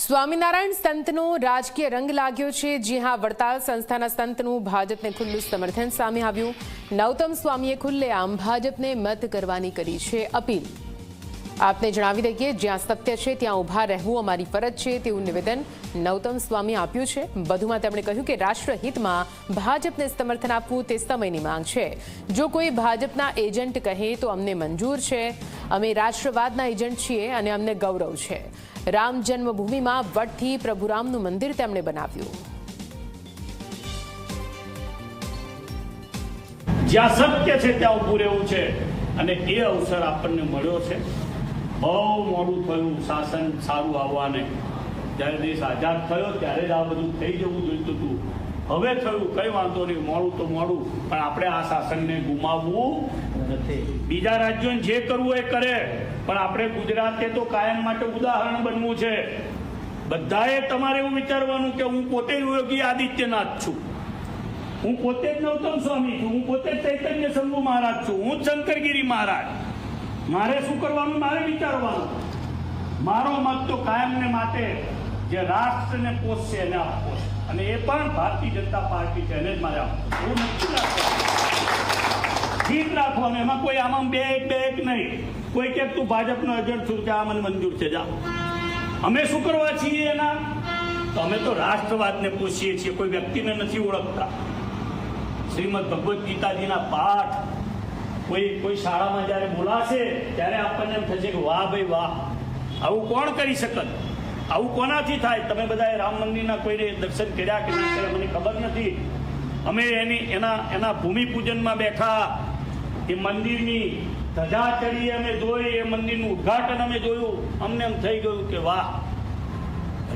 સ્વામિનારાયણ સંતનો રાજકીય રંગ લાગ્યો છે। જી હા, વડતાલ સંસ્થાના સંતનું ભાજપને ખુલ્લું સમર્થન સામે આવ્યું। નૌતમ સ્વામીએ ખુલ્લેઆમ ભાજપને મત કરવાની કરી છે અપીલ। આપને જણાવી દઈએ, જ્યાં સત્ય છે ત્યાં ઊભા રહેવું અમારી ફરજ છે તેવું નિવેદન નૌતમ સ્વામી આપ્યું છે। વધુમાં તેમણે કહ્યું કે રાષ્ટ્રહિતમાં ભાજપને સમર્થન આપવું તે સમયની માંગ છે। જો કોઈ ભાજપના એજન્ટ કહે તો અમને મંજૂર છે। અમે રાષ્ટ્રવાદના એજન્ટ છીએ અને અમને ગૌરવ છે। રામ જન્મભૂમિમાં વટથી પ્રભુરામનું મંદિર તેમણે બનાવ્યું। જ્યાં સત્ય છે ત્યાં ઊભું રહેવું છે અને એ અવસર આપણને મળ્યો છે। બહુ મોડું થયું શાસન સારું આવવાને। જ્યારે દેશ આઝાદ થયો ત્યારે જ આ બધું થઈ જવું જોઈતું હતું। હવે થયું, કઈ વાંધો નહીં, મોડું તો મોડું, પણ આપણે આ શાસનને ગુમાવવું નથી। બીજા રાજ્યોને જે કરવું એ કરે, પણ આપણે ગુજરાતે તો કાયમ માટે ઉદાહરણ બનવું છે। બધાએ તમારે એવું વિચારવાનું કે હું પોતે યોગી આદિત્યનાથ છું, હું પોતે જ નૌતમ સ્વામી છું, હું પોતે જ ચૈતન્ય શંભુ મહારાજ છું, હું જ શંકરગીરી મહારાજ। મારે શું કરવાનું, મારે વિચારવાનું। મારો મત તો કાયમને માટે જે રાષ્ટ્રને પોષશે એને આપવો છે, અને એ પણ ભારતીય જનતા પાર્ટી છે, એને જ મારે આપવું। એવું નક્કી રાખવાનું, ઠીક રાખવાનું। એમાં કોઈ આમાં બે એક નહીં। કોઈ કે તું ભાજપનો એજન્ટ છું કે આ મને મંજૂર છે, જા। અમે શું કરવા છીએ એના? તો અમે તો રાષ્ટ્રવાદને પોષીએ છીએ, કોઈ વ્યક્તિને નથી ઓળખતા। શ્રીમદ ભગવદ્ ગીતાજીના પાઠ કોઈ શાળામાં જ્યારે બોલાશે ત્યારે આપણને એમ થશે કે વાહ ભાઈ વાહ, આવું કોણ કરી શકત? આવું કોનાથી થાય? તમે બધાએ રામ મંદિરના કોઈને દર્શન કર્યા કે ના કર્યા મને ખબર નથી। અમે એના ભૂમિપૂજનમાં બેઠા, એ મંદિરની ધજા ચડી અમે જોઈ, એ મંદિરનું ઉદ્ઘાટન અમે જોયું, અમને એમ થઈ ગયું કે વાહ,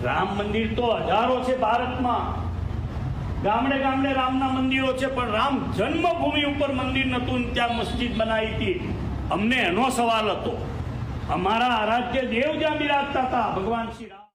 રામ મંદિર તો હજારો છે ભારતમાં, ગામડે ગામડે રામના મંદિરો છે, પણ રામ જન્મભૂમિ ઉપર મંદિર નહોતું, ત્યાં મસ્જિદ બનાવી હતી। અમને એનો સવાલ હતો। અમારા આરાધ્ય દેવ જ્યાં બિરાજતા હતા ભગવાન શ્રી રામ।